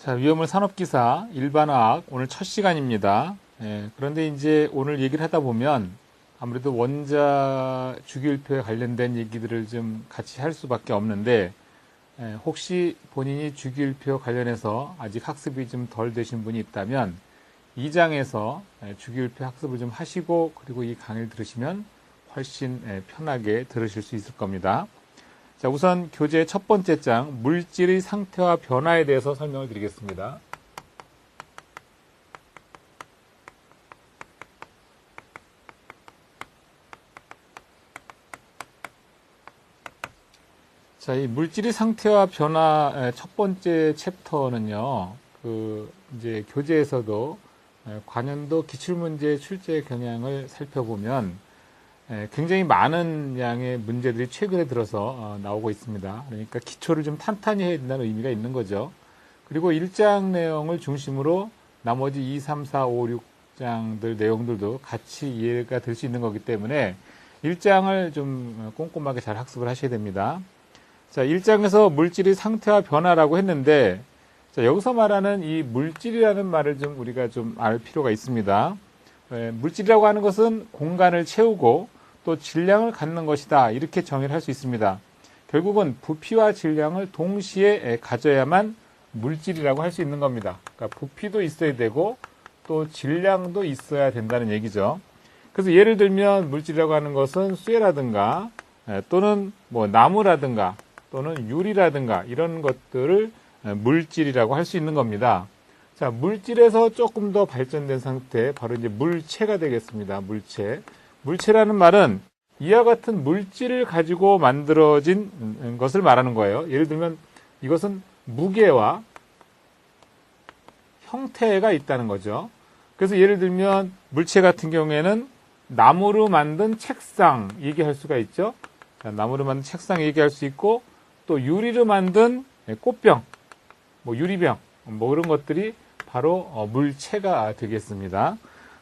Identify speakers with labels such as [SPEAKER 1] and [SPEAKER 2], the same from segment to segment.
[SPEAKER 1] 자, 위험물 산업기사 일반화학 오늘 첫 시간입니다. 그런데 이제 오늘 얘기를 하다 보면 아무래도 원자 주기율표에 관련된 얘기들을 좀 같이 할 수밖에 없는데 혹시 본인이 주기율표 관련해서 아직 학습이 좀 덜 되신 분이 있다면 2장에서 주기율표 학습을 좀 하시고 그리고 이 강의를 들으시면 훨씬 편하게 들으실 수 있을 겁니다. 자, 우선 교재 첫 번째 장 물질의 상태와 변화에 대해서 설명을 드리겠습니다. 자, 이 물질의 상태와 변화 첫 번째 챕터는요, 이제 교재에서도 관연도 기출문제 출제 경향을 살펴보면 굉장히 많은 양의 문제들이 최근에 들어서 나오고 있습니다. 그러니까 기초를 좀 탄탄히 해야 된다는 의미가 있는 거죠. 그리고 1장 내용을 중심으로 나머지 2, 3, 4, 5, 6장들 내용들도 같이 이해가 될 수 있는 거기 때문에 1장을 좀 꼼꼼하게 잘 학습을 하셔야 됩니다. 자, 1장에서 물질의 상태와 변화라고 했는데, 자, 여기서 말하는 이 물질이라는 말을 좀 우리가 좀 알 필요가 있습니다. 물질이라고 하는 것은 공간을 채우고 또 질량을 갖는 것이다. 이렇게 정의를 할 수 있습니다. 결국은 부피와 질량을 동시에 가져야만 물질이라고 할 수 있는 겁니다. 그러니까 부피도 있어야 되고 또 질량도 있어야 된다는 얘기죠. 그래서 예를 들면 물질이라고 하는 것은 쇠라든가 또는 뭐 나무라든가 또는 유리라든가 이런 것들을 물질이라고 할 수 있는 겁니다. 자, 물질에서 조금 더 발전된 상태, 바로 이제 물체가 되겠습니다. 물체. 물체라는 말은 이와 같은 물질을 가지고 만들어진 것을 말하는 거예요. 예를 들면 이것은 무게와 형태가 있다는 거죠. 그래서 예를 들면 물체 같은 경우에는 나무로 만든 책상 얘기할 수가 있죠. 자, 나무로 만든 책상 얘기할 수 있고 또 유리로 만든 꽃병, 뭐 유리병, 뭐 그런 것들이 바로 물체가 되겠습니다.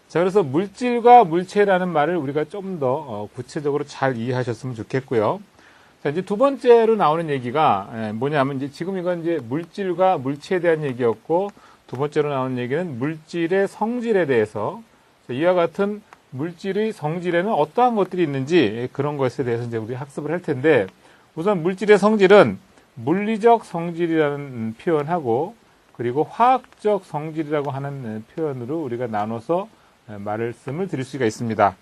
[SPEAKER 1] 자, 그래서 물질과 물체라는 말을 우리가 좀 더 구체적으로 잘 이해하셨으면 좋겠고요. 자, 이제 두 번째로 나오는 얘기가 뭐냐면 이제 지금 이건 이제 물질과 물체에 대한 얘기였고 두 번째로 나오는 얘기는 물질의 성질에 대해서 이와 같은 물질의 성질에는 어떠한 것들이 있는지 그런 것에 대해서 이제 우리 학습을 할 텐데 우선 물질의 성질은 물리적 성질이라는 표현하고 그리고 화학적 성질이라고 하는 표현으로 우리가 나눠서 말씀을 드릴 수가 있습니다.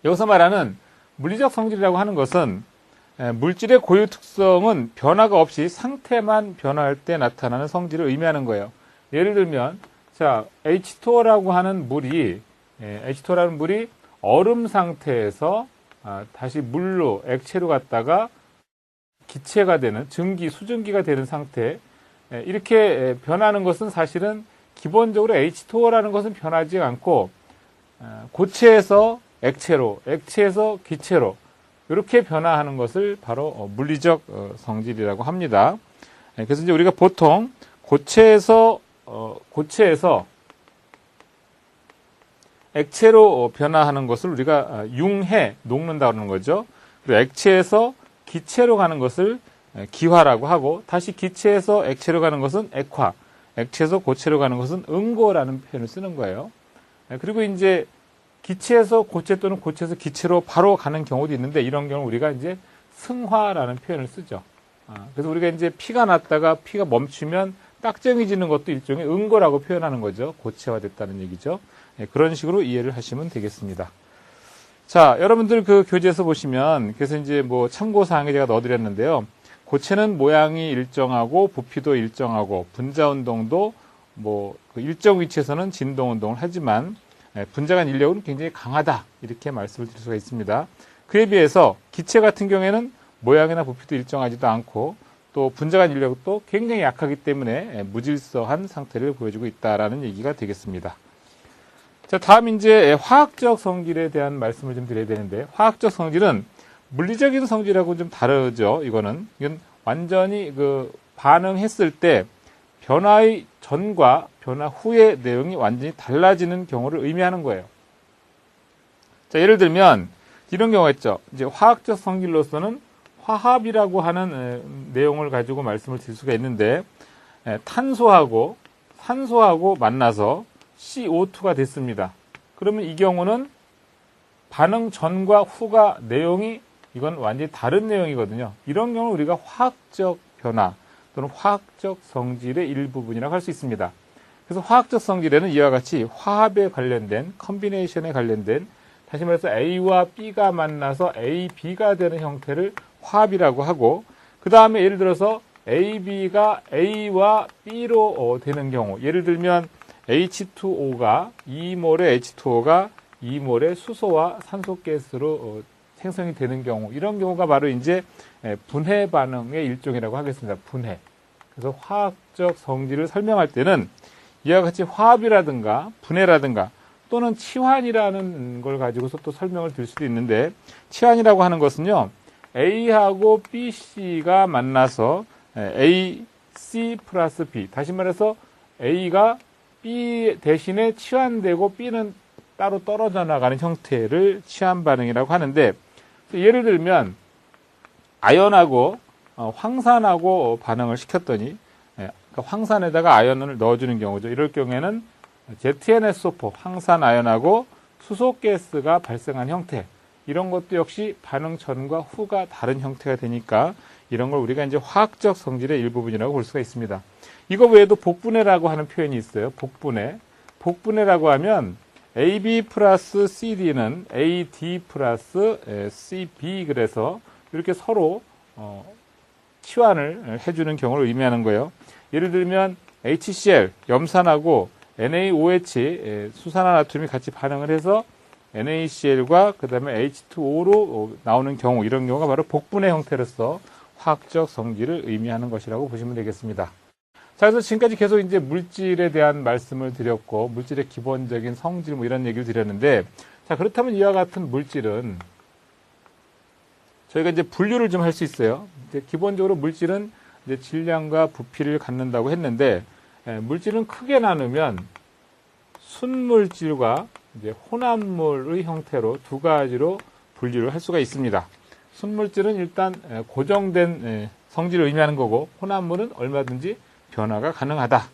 [SPEAKER 1] 여기서 말하는 물리적 성질이라고 하는 것은 물질의 고유 특성은 변화가 없이 상태만 변화할 때 나타나는 성질을 의미하는 거예요. 예를 들면 자, H2O라고 하는 물이 H2O라는 물이 얼음 상태에서 다시 물로 액체로 갔다가 기체가 되는 증기, 수증기가 되는 상태 이렇게 변하는 것은 사실은 기본적으로 H2O라는 것은 변하지 않고 고체에서 액체로, 액체에서 기체로 이렇게 변화하는 것을 바로 물리적 성질이라고 합니다. 그래서 이제 우리가 보통 고체에서 액체로 변화하는 것을 우리가 융해, 녹는다는 거죠. 그리고 액체에서 기체로 가는 것을 기화라고 하고 다시 기체에서 액체로 가는 것은 액화, 액체에서 고체로 가는 것은 응고라는 표현을 쓰는 거예요. 그리고 이제 기체에서 고체 또는 고체에서 기체로 바로 가는 경우도 있는데 이런 경우 우리가 이제 승화라는 표현을 쓰죠. 그래서 우리가 이제 피가 났다가 피가 멈추면 딱정해지는 것도 일종의 응고라고 표현하는 거죠. 고체화됐다는 얘기죠. 그런 식으로 이해를 하시면 되겠습니다. 자, 여러분들 그 교재에서 보시면 그래서 이제 뭐 참고사항에 제가 넣어드렸는데요. 고체는 모양이 일정하고 부피도 일정하고 분자 운동도 뭐 그 일정 위치에서는 진동 운동을 하지만 분자 간 인력은 굉장히 강하다 이렇게 말씀을 드릴 수가 있습니다. 그에 비해서 기체 같은 경우에는 모양이나 부피도 일정하지도 않고 또 분자 간 인력도 굉장히 약하기 때문에 무질서한 상태를 보여주고 있다라는 얘기가 되겠습니다. 자, 다음 이제 화학적 성질에 대한 말씀을 좀 드려야 되는데 화학적 성질은 물리적인 성질하고 좀 다르죠. 이건 완전히 그 반응했을 때 변화의 전과 변화 후의 내용이 완전히 달라지는 경우를 의미하는 거예요. 자, 예를 들면 이런 경우가 있죠. 이제 화학적 성질로서는 화합이라고 하는 내용을 가지고 말씀을 드릴 수가 있는데 탄소하고 산소하고 만나서 CO2가 됐습니다. 그러면 이 경우는 반응 전과 후가 내용이 이건 완전히 다른 내용이거든요. 이런 경우는 우리가 화학적 변화 또는 화학적 성질의 일부분이라고 할 수 있습니다. 그래서 화학적 성질에는 이와 같이 화합에 관련된 컨비네이션에 관련된 다시 말해서 A와 B가 만나서 A, B가 되는 형태를 화합이라고 하고 그 다음에 예를 들어서 A, B가 A와 B로 되는 경우 예를 들면 H2O가 2몰의 H2O가 2몰의 수소와 산소가스로 생성이 되는 경우 이런 경우가 바로 이제 분해 반응의 일종이라고 하겠습니다. 분해. 그래서 화학적 성질을 설명할 때는 이와 같이 화합이라든가 분해라든가 또는 치환이라는 걸 가지고서 또 설명을 드릴 수도 있는데 치환이라고 하는 것은요. A하고 BC가 만나서 A, C 플러스 B 다시 말해서 A가 B 대신에 치환되고 B는 따로 떨어져 나가는 형태를 치환 반응이라고 하는데 예를 들면 아연하고 황산하고 반응을 시켰더니 그러니까 황산에다가 아연을 넣어주는 경우죠. 이럴 경우에는 ZnSO4 황산 아연하고 수소가스가 발생한 형태 이런 것도 역시 반응 전과 후가 다른 형태가 되니까 이런 걸 우리가 이제 화학적 성질의 일부분이라고 볼 수가 있습니다. 이거 외에도 복분해라고 하는 표현이 있어요. 복분해. 복분해라고 하면 AB 플러스 CD는 AD 플러스 CB 그래서 이렇게 서로 치환을 해주는 경우를 의미하는 거예요. 예를 들면 HCl 염산하고 NaOH 수산화나트륨이 같이 반응을 해서 NaCl과 그 다음에 H2O로 나오는 경우 이런 경우가 바로 복분해 형태로서 화학적 성질을 의미하는 것이라고 보시면 되겠습니다. 자, 그래서 지금까지 계속 이제 물질에 대한 말씀을 드렸고 물질의 기본적인 성질 뭐 이런 얘기를 드렸는데 자, 그렇다면 이와 같은 물질은 저희가 이제 분류를 좀 할 수 있어요. 기본적으로 물질은 이제 질량과 부피를 갖는다고 했는데 물질은 크게 나누면 순물질과 이제 혼합물의 형태로 두 가지로 분류를 할 수가 있습니다. 순물질은 일단 고정된 성질을 의미하는 거고 혼합물은 얼마든지 변화가 가능하다.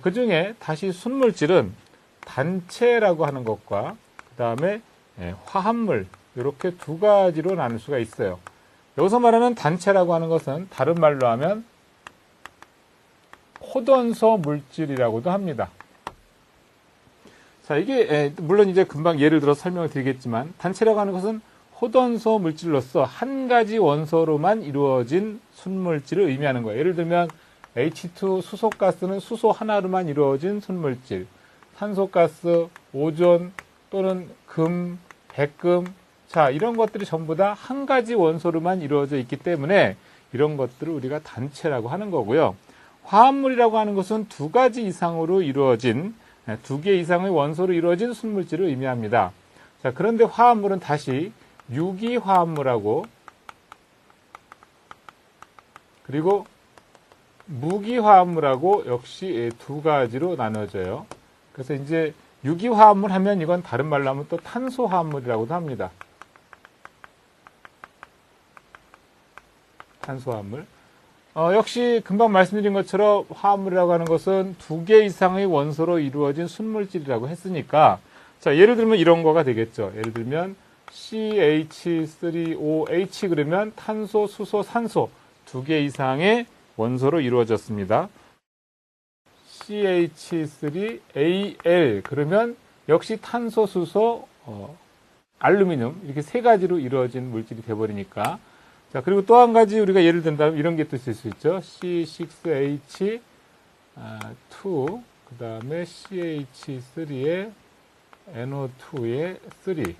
[SPEAKER 1] 그 중에 다시 순물질은 단체라고 하는 것과 그 다음에 화합물 이렇게 두 가지로 나눌 수가 있어요. 여기서 말하는 단체라고 하는 것은 다른 말로 하면 호던서 물질이라고도 합니다. 자, 이게 물론 이제 금방 예를 들어 설명을 드리겠지만 단체라고 하는 것은 호던서 물질로서 한 가지 원소로만 이루어진 순물질을 의미하는 거예요. 예를 들면 H2 수소가스는 수소 하나로만 이루어진 순물질, 산소가스, 오존 또는 금, 백금, 자 이런 것들이 전부 다 한 가지 원소로만 이루어져 있기 때문에 이런 것들을 우리가 단체라고 하는 거고요. 화합물이라고 하는 것은 두 가지 이상으로 이루어진 두 개 이상의 원소로 이루어진 순물질을 의미합니다. 자, 그런데 화합물은 다시 유기화합물하고 그리고 무기화합물하고 역시 두 가지로 나눠져요. 그래서 이제 유기화합물 하면 이건 다른 말로 하면 또 탄소화합물이라고도 합니다. 탄소화합물. 역시 금방 말씀드린 것처럼 화합물이라고 하는 것은 두 개 이상의 원소로 이루어진 순물질이라고 했으니까 자, 예를 들면 이런 거가 되겠죠. 예를 들면 CH3OH 그러면 탄소, 수소, 산소 두 개 이상의 원소로 이루어졌습니다. CH3AL 그러면 역시 탄소, 수소, 알루미늄 이렇게 세 가지로 이루어진 물질이 돼버리니까 자, 그리고 또 한 가지 우리가 예를 든다면 이런 게 또 있을 수 있죠. C6H2 그 다음에 CH3의 NO2의 3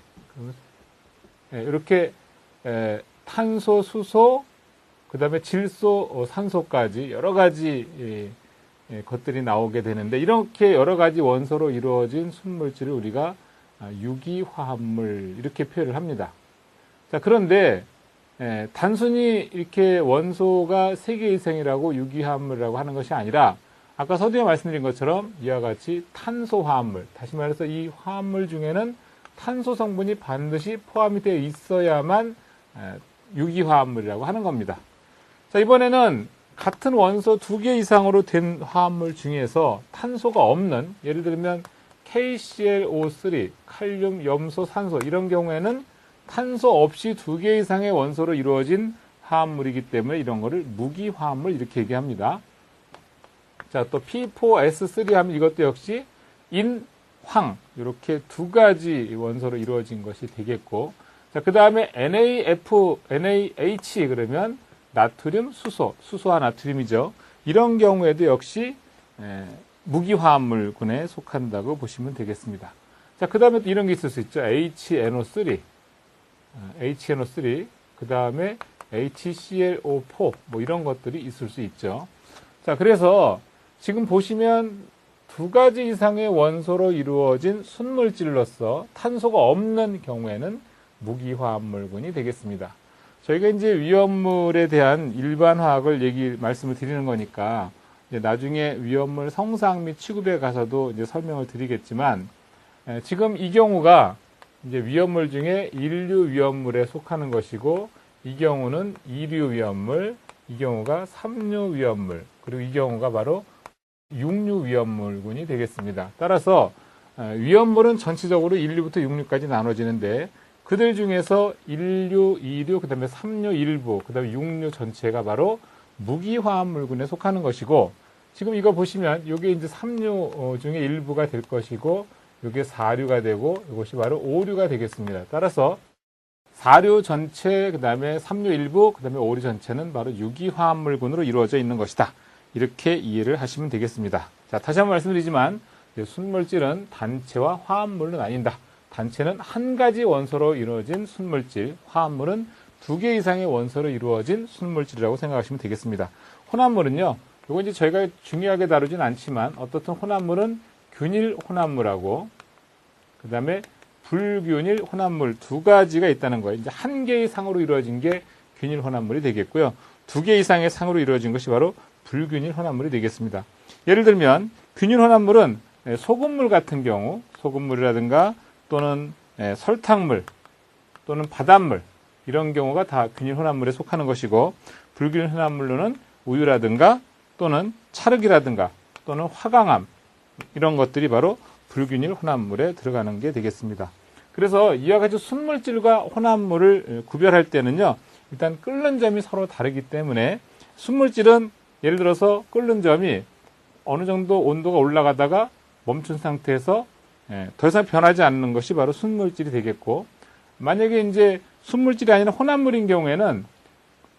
[SPEAKER 1] 이렇게 탄소, 수소 그 다음에 질소, 산소까지 여러 가지 것들이 나오게 되는데 이렇게 여러 가지 원소로 이루어진 순물질을 우리가 유기화합물 이렇게 표현을 합니다. 자, 그런데 단순히 이렇게 원소가 3개 이상이라고 유기화합물이라고 하는 것이 아니라 아까 서두에 말씀드린 것처럼 이와 같이 탄소화합물 다시 말해서 이 화합물 중에는 탄소 성분이 반드시 포함이 되어 있어야만 유기화합물이라고 하는 겁니다. 자, 이번에는 같은 원소 2개 이상으로 된 화합물 중에서 탄소가 없는, 예를 들면 KClO3, 칼륨, 염소, 산소 이런 경우에는 탄소 없이 2개 이상의 원소로 이루어진 화합물이기 때문에 이런 거를 무기화합물 이렇게 얘기합니다. 자, 또 P4S3 하면 이것도 역시 인, 황 이렇게 2가지 원소로 이루어진 것이 되겠고, 자, 그 다음에 NaH 그러면 나트륨, 수소와 나트륨이죠. 이런 경우에도 역시 무기화합물군에 속한다고 보시면 되겠습니다. 자, 그 다음에 또 이런 게 있을 수 있죠. HNO3, 그 다음에 HClO4 뭐 이런 것들이 있을 수 있죠. 자, 그래서 지금 보시면 2가지 이상의 원소로 이루어진 순물질로서 탄소가 없는 경우에는 무기화합물군이 되겠습니다. 저희가 이제 위험물에 대한 일반 화학을 말씀을 드리는 거니까 이제 나중에 위험물 성상 및 취급에 가서도 이제 설명을 드리겠지만, 지금 이 경우가 이제 위험물 중에 1류 위험물에 속하는 것이고, 이 경우는 2류 위험물, 이 경우가 3류 위험물, 그리고 이 경우가 바로 6류 위험물군이 되겠습니다. 따라서 위험물은 전체적으로 1류부터 6류까지 나눠지는데, 그들 중에서 1류, 2류, 그 다음에 3류 일부, 그 다음에 6류 전체가 바로 무기화합물군에 속하는 것이고, 지금 이거 보시면 이게 이제 3류 중에 일부가 될 것이고, 이게 4류가 되고, 이것이 바로 5류가 되겠습니다. 따라서 4류 전체, 그 다음에 3류 일부, 그 다음에 5류 전체는 바로 유기화합물군으로 이루어져 있는 것이다. 이렇게 이해를 하시면 되겠습니다. 자, 다시 한번 말씀드리지만, 순물질은 단체와 화합물로 나뉜다. 단체는 한 가지 원소로 이루어진 순물질, 화합물은 2개 이상의 원소로 이루어진 순물질이라고 생각하시면 되겠습니다. 혼합물은요, 이거 이제 저희가 중요하게 다루진 않지만, 어떻든 혼합물은 균일 혼합물하고, 그 다음에 불균일 혼합물 2가지가 있다는 거예요. 이제 한 개의 상으로 이루어진 게 균일 혼합물이 되겠고요. 2개 이상의 상으로 이루어진 것이 바로 불균일 혼합물이 되겠습니다. 예를 들면, 균일 혼합물은 소금물 같은 경우, 소금물이라든가 또는 설탕물 또는 바닷물 이런 경우가 다 균일 혼합물에 속하는 것이고, 불균일 혼합물로는 우유라든가 또는 찰흙이라든가 또는 화강암 이런 것들이 바로 불균일 혼합물에 들어가는 게 되겠습니다. 그래서 이와 같이 순물질과 혼합물을 구별할 때는요, 일단 끓는 점이 서로 다르기 때문에 순물질은 예를 들어서 끓는 점이 어느 정도 온도가 올라가다가 멈춘 상태에서 더 이상 변하지 않는 것이 바로 순물질이 되겠고, 만약에 이제 순물질이 아니라 혼합물인 경우에는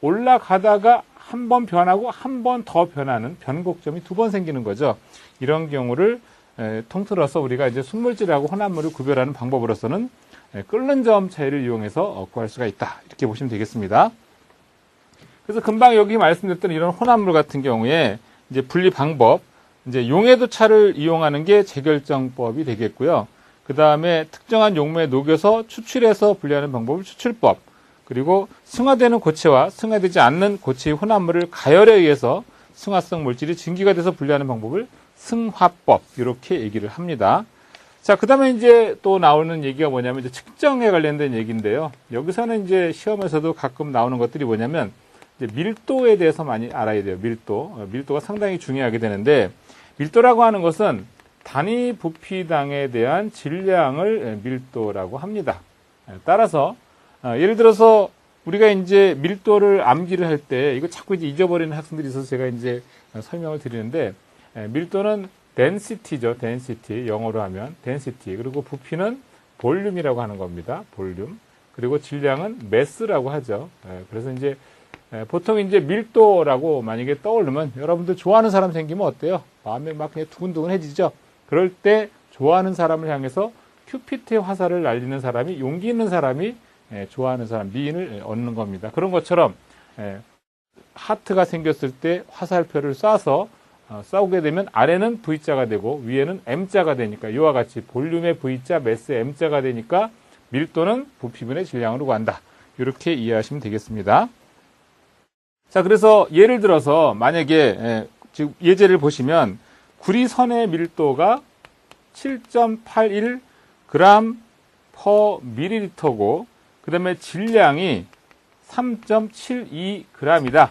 [SPEAKER 1] 올라가다가 한 번 변하고 한 번 더 변하는 변곡점이 2번 생기는 거죠. 이런 경우를 통틀어서 우리가 이제 순물질하고 혼합물을 구별하는 방법으로서는 끓는 점 차이를 이용해서 구할 수가 있다. 이렇게 보시면 되겠습니다. 그래서 금방 여기 말씀드렸던 이런 혼합물 같은 경우에 이제 분리 방법, 이제 용해도차를 이용하는 게 재결정법이 되겠고요. 그 다음에 특정한 용매에 녹여서 추출해서 분리하는 방법을 추출법, 그리고 승화되는 고체와 승화되지 않는 고체의 혼합물을 가열에 의해서 승화성 물질이 증기가 돼서 분리하는 방법을 승화법, 이렇게 얘기를 합니다. 자, 그 다음에 이제 또 나오는 얘기가 뭐냐면 이제 측정에 관련된 얘기인데요. 여기서는 이제 시험에서도 가끔 나오는 것들이 뭐냐면 이제 밀도에 대해서 많이 알아야 돼요. 밀도가 상당히 중요하게 되는데, 밀도라고 하는 것은 단위 부피당에 대한 질량을 밀도라고 합니다. 따라서 예를 들어서 우리가 이제 밀도를 암기를 할 때 이거 자꾸 이제 잊어버리는 학생들이 있어서 제가 이제 설명을 드리는데, 밀도는 density죠. density, 영어로 하면 density. 그리고 부피는 볼륨이라고 하는 겁니다. 볼륨. 그리고 질량은 mass라고 하죠. 그래서 이제 보통 이제 밀도라고 만약에 떠오르면 여러분들 좋아하는 사람 생기면 어때요? 마음에 막 그냥 두근두근해지죠. 그럴 때 좋아하는 사람을 향해서 큐피트의 화살을 날리는 사람이, 용기 있는 사람이 좋아하는 사람, 미인을 얻는 겁니다. 그런 것처럼 하트가 생겼을 때 화살표를 쏴서 싸우게 되면 아래는 V자가 되고 위에는 M자가 되니까, 이와 같이 볼륨의 V자, 매스의 M자가 되니까 밀도는 부피분의 질량으로 구한다. 이렇게 이해하시면 되겠습니다. 자, 그래서 예를 들어서 만약에 지금 예제를 보시면 구리선의 밀도가 7.81g per ml고, 그 다음에 질량이 3.72g이다.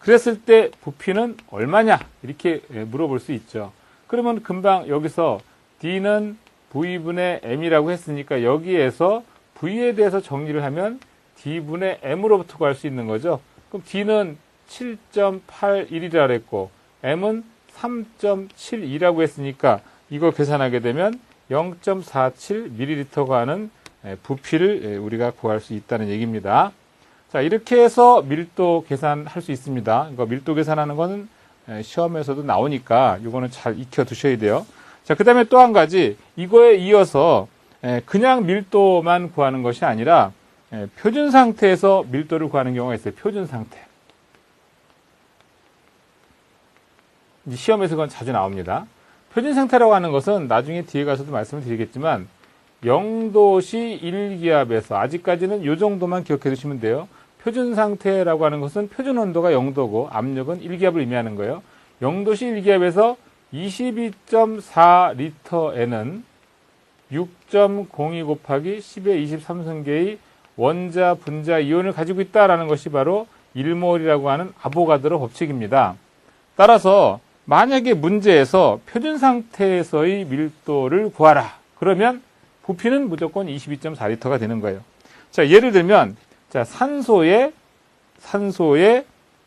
[SPEAKER 1] 그랬을 때 부피는 얼마냐? 이렇게 물어볼 수 있죠. 그러면 금방 여기서 D는 V분의 M이라고 했으니까 여기에서 V에 대해서 정리를 하면 D분의 M으로부터 구할 수 있는 거죠. 그럼 D는 7.81이라 그랬고 M은 3.72라고 했으니까 이거 계산하게 되면 0.47ml가 하는 부피를 우리가 구할 수 있다는 얘기입니다. 자, 이렇게 해서 밀도 계산할 수 있습니다. 그러니까 밀도 계산하는 거는 시험에서도 나오니까 이거는 잘 익혀 두셔야 돼요. 자, 그 다음에 또 한 가지, 이거에 이어서 그냥 밀도만 구하는 것이 아니라 표준 상태에서 밀도를 구하는 경우가 있어요. 표준 상태. 시험에서 그건 자주 나옵니다. 표준 상태라고 하는 것은 나중에 뒤에 가서도 말씀을 드리겠지만 0도시 1기압에서 아직까지는 이 정도만 기억해 두시면 돼요. 표준 상태라고 하는 것은 표준 온도가 0도고 압력은 1기압을 의미하는 거예요. 0도시 1기압에서 22.4리터에는 6.02 곱하기 10의 23승계의 원자, 분자, 이온을 가지고 있다는 것이 바로 1몰이라고 하는 아보가드로 법칙입니다. 따라서 만약에 문제에서 표준 상태에서의 밀도를 구하라. 그러면 부피는 무조건 22.4리터가 되는 거예요. 자, 예를 들면 자, 산소의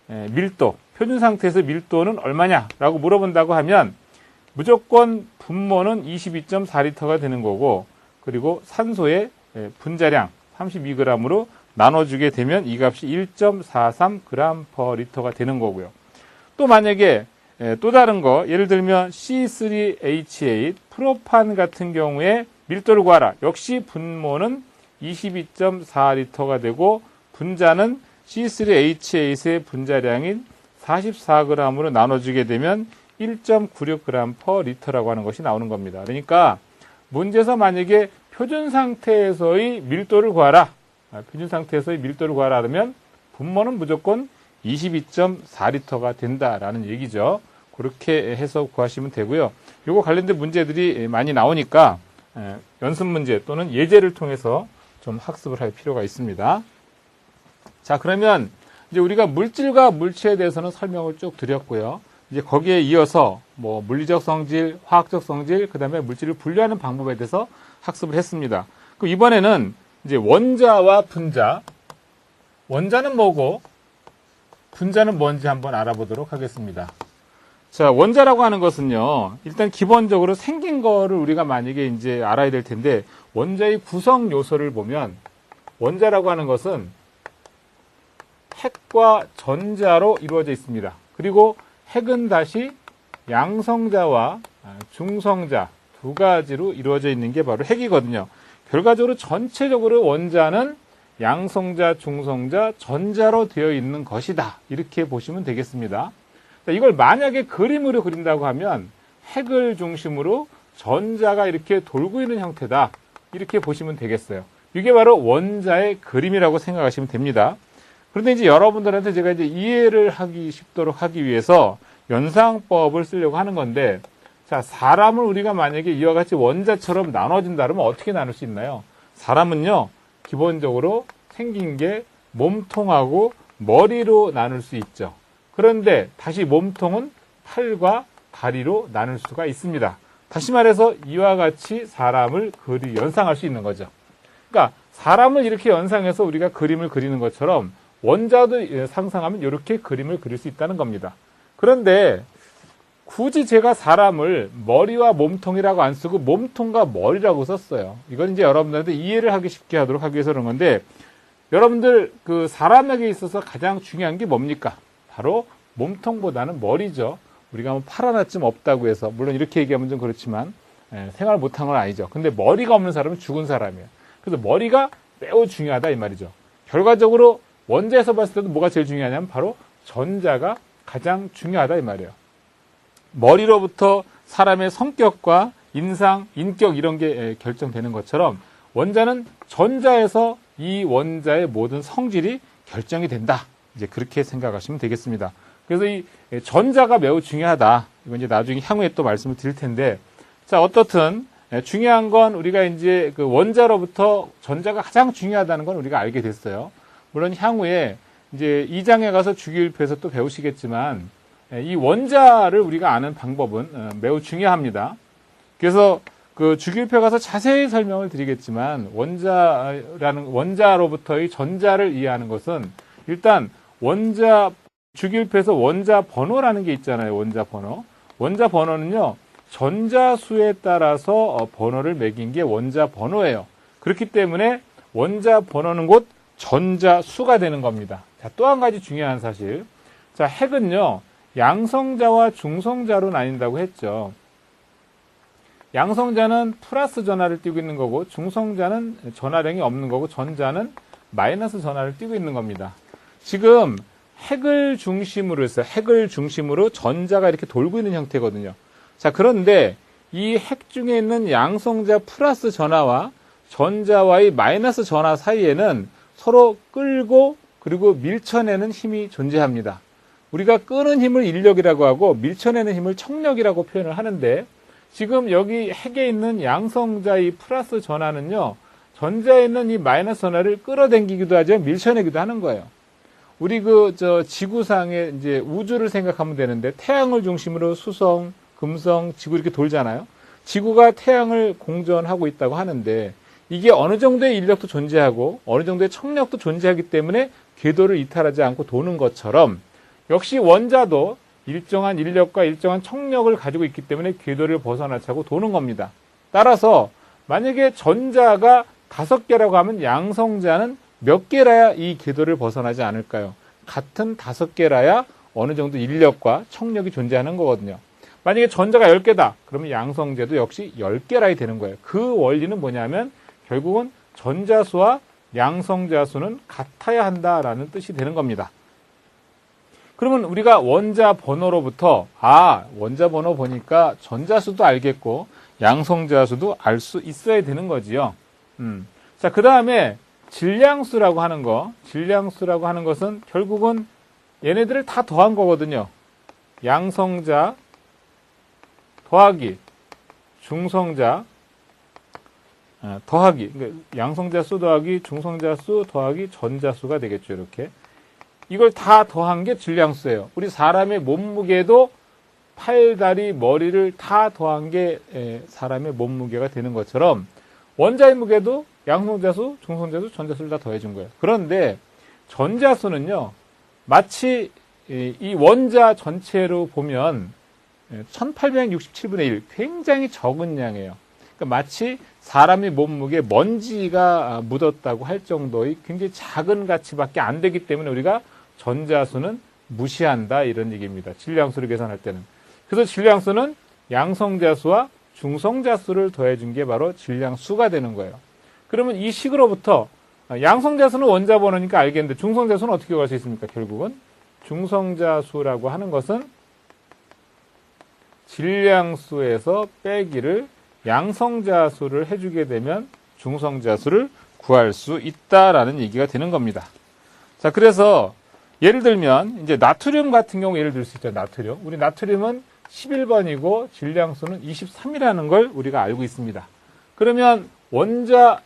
[SPEAKER 1] 밀도, 표준 상태에서 밀도는 얼마냐라고 물어본다고 하면 무조건 분모는 22.4리터가 되는 거고, 그리고 산소의 분자량 32g으로 나눠주게 되면 이 값이 1.43g/L가 되는 거고요. 또 만약에 또 다른 거, 예를 들면 C3H8 프로판 같은 경우에 밀도를 구하라. 역시 분모는 22.4리터가 되고 분자는 C3H8의 분자량인 44g으로 나눠주게 되면 1.96g/L라고 하는 것이 나오는 겁니다. 그러니까 문제에서 만약에 표준 상태에서의 밀도를 구하라. 표준 상태에서의 밀도를 구하라 하면 분모는 무조건 22.4리터가 된다라는 얘기죠. 그렇게 해서 구하시면 되고요. 요거 관련된 문제들이 많이 나오니까 연습 문제 또는 예제를 통해서 좀 학습을 할 필요가 있습니다. 자, 그러면 이제 우리가 물질과 물체에 대해서는 설명을 쭉 드렸고요. 이제 거기에 이어서 뭐 물리적 성질, 화학적 성질, 그 다음에 물질을 분류하는 방법에 대해서 학습을 했습니다. 그럼 이번에는 이제 원자와 분자, 원자는 뭐고 분자는 뭔지 한번 알아보도록 하겠습니다. 자, 원자라고 하는 것은요, 일단 기본적으로 생긴 거를 우리가 만약에 이제 알아야 될 텐데, 원자의 구성 요소를 보면, 원자라고 하는 것은 핵과 전자로 이루어져 있습니다. 그리고 핵은 다시 양성자와 중성자 두 가지로 이루어져 있는 게 바로 핵이거든요. 결과적으로 전체적으로 원자는 양성자, 중성자, 전자로 되어 있는 것이다. 이렇게 보시면 되겠습니다. 이걸 만약에 그림으로 그린다고 하면 핵을 중심으로 전자가 이렇게 돌고 있는 형태다. 이렇게 보시면 되겠어요. 이게 바로 원자의 그림이라고 생각하시면 됩니다. 그런데 이제 여러분들한테 제가 이제 이해를 하기 쉽도록 하기 위해서 연상법을 쓰려고 하는 건데, 자, 사람을 우리가 만약에 이와 같이 원자처럼 나눠진다 그러면 어떻게 나눌 수 있나요? 사람은요, 기본적으로 생긴 게 몸통하고 머리로 나눌 수 있죠. 그런데 다시 몸통은 팔과 다리로 나눌 수가 있습니다. 다시 말해서 이와 같이 사람을 연상할 수 있는 거죠. 그러니까 사람을 이렇게 연상해서 우리가 그림을 그리는 것처럼 원자도 상상하면 이렇게 그림을 그릴 수 있다는 겁니다. 그런데 굳이 제가 사람을 머리와 몸통이라고 안 쓰고 몸통과 머리라고 썼어요. 이건 이제 여러분들한테 이해를 하기 쉽게 하도록 하기 위해서 그런 건데, 여러분들 그 사람에게 있어서 가장 중요한 게 뭡니까? 바로 몸통보다는 머리죠. 우리가 뭐 팔 하나쯤 없다고 해서, 물론 이렇게 얘기하면 좀 그렇지만 생활 못한 건 아니죠. 근데 머리가 없는 사람은 죽은 사람이에요. 그래서 머리가 매우 중요하다 이 말이죠. 결과적으로 원자에서 봤을 때도 뭐가 제일 중요하냐면 바로 전자가 가장 중요하다 이 말이에요. 머리로부터 사람의 성격과 인상, 인격 이런 게 결정되는 것처럼 원자는 전자에서 이 원자의 모든 성질이 결정이 된다. 이제 그렇게 생각하시면 되겠습니다. 그래서 이 전자가 매우 중요하다. 이건 이제 나중에 향후에 또 말씀을 드릴 텐데, 자, 어떻든 중요한 건 우리가 이제 그 원자로부터 전자가 가장 중요하다는 건 우리가 알게 됐어요. 물론 향후에 이제 2장에 가서 주기율표에서 또 배우시겠지만 이 원자를 우리가 아는 방법은 매우 중요합니다. 그래서 그 주기율표 가서 자세히 설명을 드리겠지만 원자로부터의 전자를 이해하는 것은 일단 주기율표에서 원자 번호라는 게 있잖아요. 원자 번호. 원자 번호는요. 전자수에 따라서 번호를 매긴 게 원자 번호예요. 그렇기 때문에 원자 번호는 곧 전자수가 되는 겁니다. 자, 또 한 가지 중요한 사실. 자, 핵은요. 양성자와 중성자로 나뉜다고 했죠. 양성자는 플러스 전하를 띠고 있는 거고 중성자는 전하량이 없는 거고 전자는 마이너스 전하를 띠고 있는 겁니다. 지금 핵을 중심으로 해서 핵을 중심으로 전자가 이렇게 돌고 있는 형태거든요. 자, 그런데 이 핵 중에 있는 양성자 플러스 전하와 전자와의 마이너스 전하 사이에는 서로 끌고 그리고 밀쳐내는 힘이 존재합니다. 우리가 끄는 힘을 인력이라고 하고 밀쳐내는 힘을 척력이라고 표현을 하는데 지금 여기 핵에 있는 양성자의 플러스 전하는요, 전자에 있는 이 마이너스 전하를 끌어당기기도 하죠, 밀쳐내기도 하는 거예요. 우리 지구상의 이제 우주를 생각하면 되는데 태양을 중심으로 수성, 금성, 지구 이렇게 돌잖아요. 지구가 태양을 공전하고 있다고 하는데 이게 어느 정도의 인력도 존재하고 어느 정도의 척력도 존재하기 때문에 궤도를 이탈하지 않고 도는 것처럼 역시 원자도 일정한 인력과 일정한 척력을 가지고 있기 때문에 궤도를 벗어나지 않고 도는 겁니다. 따라서 만약에 전자가 5개라고 하면 양성자는 몇 개라야 이 궤도를 벗어나지 않을까요? 같은 5개라야 어느 정도 인력과 척력이 존재하는 거거든요. 만약에 전자가 10개다. 그러면 양성자도 역시 10개라야 되는 거예요. 그 원리는 뭐냐면 결국은 전자수와 양성자수는 같아야 한다라는 뜻이 되는 겁니다. 그러면 우리가 원자 번호로부터 원자 번호 보니까 전자수도 알겠고 양성자수도 알 수 있어야 되는 거지요. 자, 그 다음에 질량수라고 하는 것은 결국은 얘네들을 다 더한 거거든요. 양성자 더하기 중성자 더하기, 그러니까 양성자수 더하기 중성자수 더하기 전자수가 되겠죠. 이렇게 이걸 다 더한 게 질량수예요. 우리 사람의 몸무게도 팔, 다리, 머리를 다 더한 게 사람의 몸무게가 되는 것처럼 원자의 무게도 양성자수, 중성자수, 전자수를 다 더해준 거예요. 그런데 전자수는요, 마치 이 원자 전체로 보면 1867분의 1, 굉장히 적은 양이에요. 그러니까 마치 사람의 몸무게 먼지가 묻었다고 할 정도의 굉장히 작은 가치밖에 안 되기 때문에 우리가 전자수는 무시한다 이런 얘기입니다. 질량수를 계산할 때는. 그래서 질량수는 양성자수와 중성자수를 더해준 게 바로 질량수가 되는 거예요. 그러면 이 식으로부터 양성자수는 원자 번호니까 알겠는데 중성자수는 어떻게 구할 수 있습니까? 결국은 중성자수라고 하는 것은 질량수에서 빼기를 양성자수를 해주게 되면 중성자수를 구할 수 있다라는 얘기가 되는 겁니다. 자, 그래서 예를 들면 이제 나트륨 같은 경우 예를 들 수 있죠. 나트륨. 우리 나트륨은 11번이고 질량수는 23이라는 걸 우리가 알고 있습니다. 그러면 원자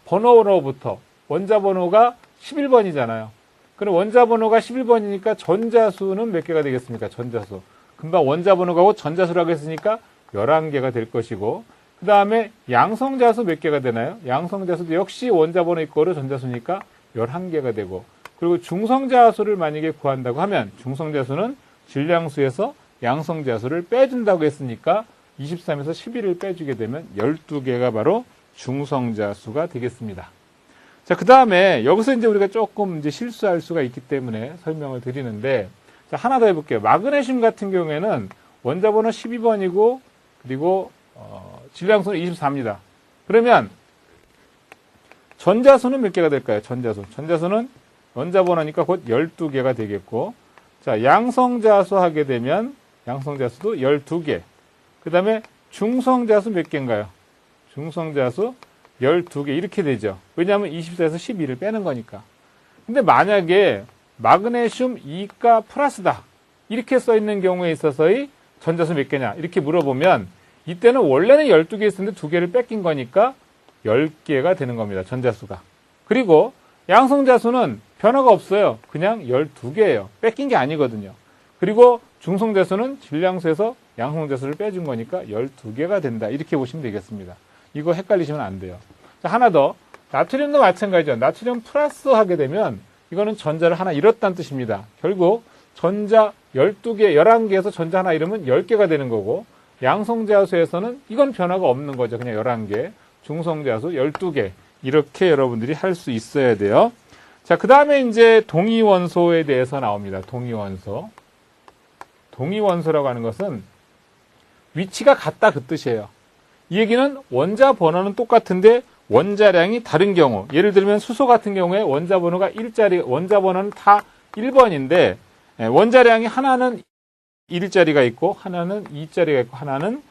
[SPEAKER 1] 번호로부터 원자 번호가 11번이잖아요. 그럼 원자 번호가 11번이니까 전자수는 몇 개가 되겠습니까? 전자수. 금방 원자 번호가 전자수라고 했으니까 11개가 될 것이고 그 다음에 양성자수 몇 개가 되나요? 양성자수도 역시 원자 번호 이꼬르 전자수니까 11개가 되고 그리고 중성자수를 만약에 구한다고 하면 중성자수는 질량수에서 양성자수를 빼준다고 했으니까 23에서 11을 빼주게 되면 12개가 바로 중성자수가 되겠습니다. 자, 그 다음에 여기서 이제 우리가 조금 이제 실수할 수가 있기 때문에 설명을 드리는데 자, 하나 더 해볼게요. 마그네슘 같은 경우에는 원자 번호 12번이고 그리고 질량수는 24입니다. 그러면 전자수는 몇 개가 될까요? 전자수는 원자 번호니까 곧 12개가 되겠고 자, 양성자수 하게 되면 양성자수도 12개. 그 다음에 중성자수 몇 개인가요? 중성자수 12개 이렇게 되죠. 왜냐하면 24에서 12를 빼는 거니까. 근데 만약에 마그네슘 2가 플러스다. 이렇게 써 있는 경우에 있어서의 전자수 몇 개냐? 이렇게 물어보면 이때는 원래는 12개 있었는데 2개를 뺏긴 거니까 10개가 되는 겁니다. 전자수가. 그리고 양성자수는 변화가 없어요. 그냥 12개예요. 뺏긴 게 아니거든요. 그리고 중성자수는 질량수에서 양성자수를 빼준 거니까 12개가 된다. 이렇게 보시면 되겠습니다. 이거 헷갈리시면 안 돼요. 자, 하나 더. 나트륨도 마찬가지죠. 나트륨 플러스 하게 되면 이거는 전자를 하나 잃었다는 뜻입니다. 결국 전자 12개, 11개에서 전자 하나 잃으면 10개가 되는 거고, 양성자수에서는 이건 변화가 없는 거죠. 그냥 11개. 중성자수 12개. 이렇게 여러분들이 할 수 있어야 돼요. 자, 그 다음에 이제 동위원소에 대해서 나옵니다. 동위원소. 동위원소라고 하는 것은 위치가 같다 그 뜻이에요. 이 얘기는 원자 번호는 똑같은데 원자량이 다른 경우, 예를 들면 수소 같은 경우에 원자 번호가 1자리, 원자 번호는 다 1번인데 원자량이 하나는 1자리가 있고 하나는 2자리가 있고 하나는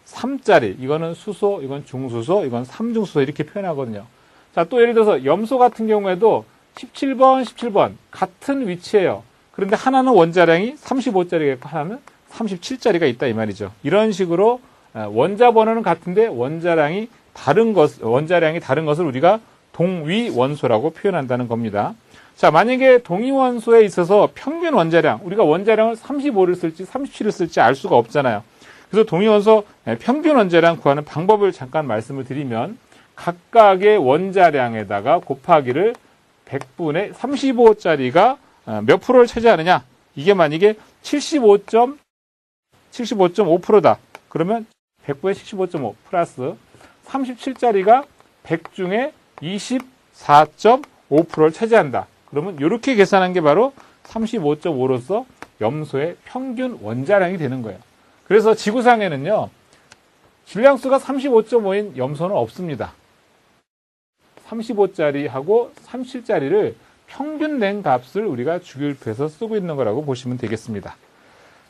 [SPEAKER 1] 3자리, 이거는 수소, 이건 중수소, 이건 삼중수소 이렇게 표현하거든요. 자, 또 예를 들어서 염소 같은 경우에도 17번, 17번 같은 위치예요. 그런데 하나는 원자량이 35자리가 있고 하나는 37자리가 있다 이 말이죠. 이런 식으로 원자 번호는 같은데 원자량이 다른 것을 우리가 동위원소라고 표현한다는 겁니다. 자, 만약에 동위원소에 있어서 평균 원자량, 우리가 원자량을 35를 쓸지 37을 쓸지 알 수가 없잖아요. 그래서 동위원소 평균 원자량 구하는 방법을 잠깐 말씀을 드리면, 각각의 원자량에다가 곱하기를 100분의 35짜리가 몇 프로를 차지하느냐? 이게 만약에 75.5%다. 그러면 100분의 75.5 플러스 37짜리가 100 중에 24.5%를 차지한다. 그러면 이렇게 계산한 게 바로 35.5로서 염소의 평균 원자량이 되는 거예요. 그래서 지구상에는요, 질량수가 35.5인 염소는 없습니다. 35짜리하고 37짜리를 평균 낸 값을 우리가 주기율표에서 쓰고 있는 거라고 보시면 되겠습니다.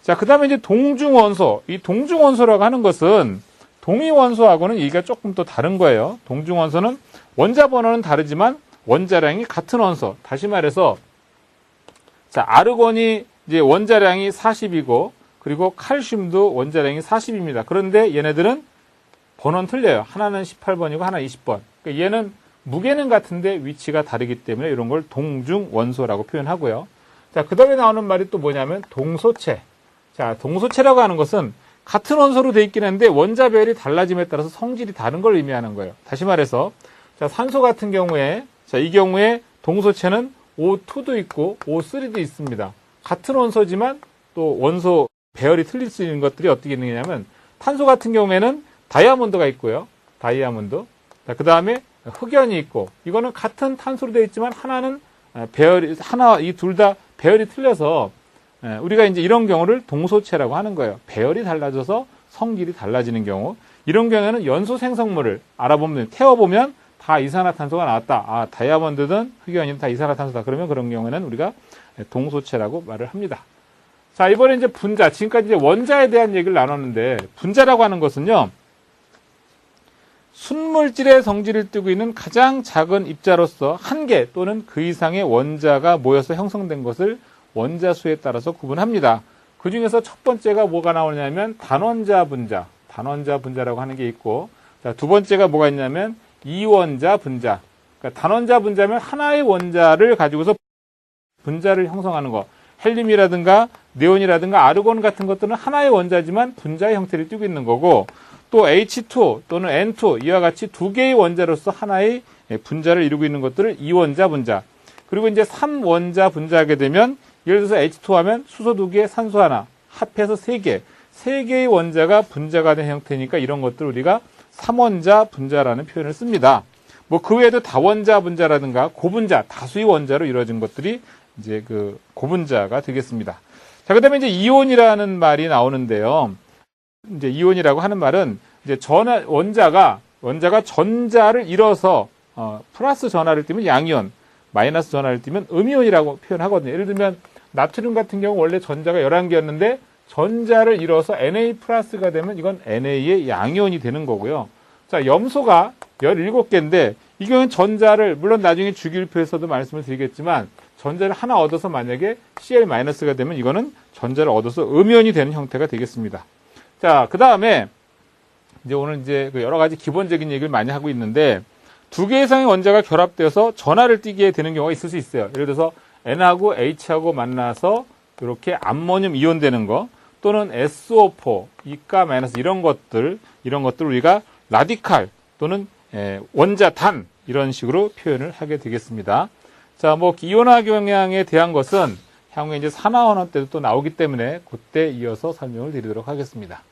[SPEAKER 1] 자, 그 다음에 이제 동중원소. 이 동중원소라고 하는 것은 동위원소하고는 얘기가 조금 또 다른 거예요. 동중원소는 원자 번호는 다르지만 원자량이 같은 원소. 다시 말해서, 자, 아르곤이 이제 원자량이 40이고, 그리고 칼슘도 원자량이 40입니다. 그런데 얘네들은 번호는 틀려요. 하나는 18번이고 하나는 20번. 그러니까 얘는 무게는 같은데 위치가 다르기 때문에 이런 걸 동중원소라고 표현하고요. 자, 그 다음에 나오는 말이 또 뭐냐면 동소체. 자, 동소체라고 하는 것은 같은 원소로 되어 있긴 한데 원자 배열이 달라짐에 따라서 성질이 다른 걸 의미하는 거예요. 다시 말해서, 자, 산소 같은 경우에, 자, 이 경우에 동소체는 O2도 있고 O3도 있습니다. 같은 원소지만 또 원소 배열이 틀릴 수 있는 것들이 어떻게 있느냐면, 탄소 같은 경우에는 다이아몬드가 있고요. 다이아몬드. 자, 그 다음에 흑연이 있고, 이거는 같은 탄소로 되어 있지만 하나는 이 둘 다 배열이 틀려서 우리가 이제 이런 경우를 동소체라고 하는 거예요. 배열이 달라져서 성질이 달라지는 경우. 이런 경우에는 연소 생성물을 알아보면, 태워보면 다 이산화탄소가 나왔다. 아, 다이아몬드든 흑연이든 다 이산화탄소다. 그러면 그런 경우에는 우리가 동소체라고 말을 합니다. 자, 이번에 이제 분자. 지금까지 이제 원자에 대한 얘기를 나눴는데, 분자라고 하는 것은요, 순물질의 성질을 띠고 있는 가장 작은 입자로서 한 개 또는 그 이상의 원자가 모여서 형성된 것을 원자수에 따라서 구분합니다. 그 중에서 첫 번째가 뭐가 나오냐면 단원자 분자. 단원자 분자라고 하는 게 있고, 자, 두 번째가 뭐가 있냐면 이원자 분자. 그러니까 단원자 분자면 하나의 원자를 가지고서 분자를 형성하는 거. 헬륨이라든가 네온이라든가 아르곤 같은 것들은 하나의 원자지만 분자의 형태를 띠고 있는 거고, 또 H2 또는 N2 이와 같이 두 개의 원자로서 하나의 분자를 이루고 있는 것들을 이원자 분자. 그리고 이제 3원자 분자하게 되면, 예를 들어서 H2 하면 수소 2개, 산소 하나, 합해서 3개. 3개의 원자가 분자가 된 형태니까 이런 것들 우리가 3원자 분자라는 표현을 씁니다. 뭐 그 외에도 다원자 분자라든가 고분자, 다수의 원자로 이루어진 것들이 이제 그 고분자가 되겠습니다. 자, 그다음에 이제 이온이라는 말이 나오는데요. 이제 이온이라고 하는 말은 이제 원자가 전자를 잃어서 플러스 전하를 띠면 양이온, 마이너스 전하를 띠면 음이온이라고 표현하거든요. 예를 들면 나트륨 같은 경우 원래 전자가 11개였는데 전자를 잃어서 Na 플러스가 되면 이건 Na의 양이온이 되는 거고요. 자, 염소가 17개인데 이 경우는 전자를, 물론 나중에 주기율표에서도 말씀을 드리겠지만, 전자를 하나 얻어서 만약에 Cl-가 되면 이거는 전자를 얻어서 음이온이 되는 형태가 되겠습니다. 자, 그 다음에 이제 오늘 이제 여러 가지 기본적인 얘기를 많이 하고 있는데, 두 개 이상의 원자가 결합되어서 전하를 띠게 되는 경우가 있을 수 있어요. 예를 들어서 N하고 H하고 만나서 이렇게 암모늄 이온 되는 거, 또는 SO4, 이가 마이너스 이런 것들 우리가 라디칼 또는 원자단 이런 식으로 표현을 하게 되겠습니다. 자, 뭐 이온화 경향에 대한 것은 향후에 이제 산화원원 때도 또 나오기 때문에 그때 이어서 설명을 드리도록 하겠습니다.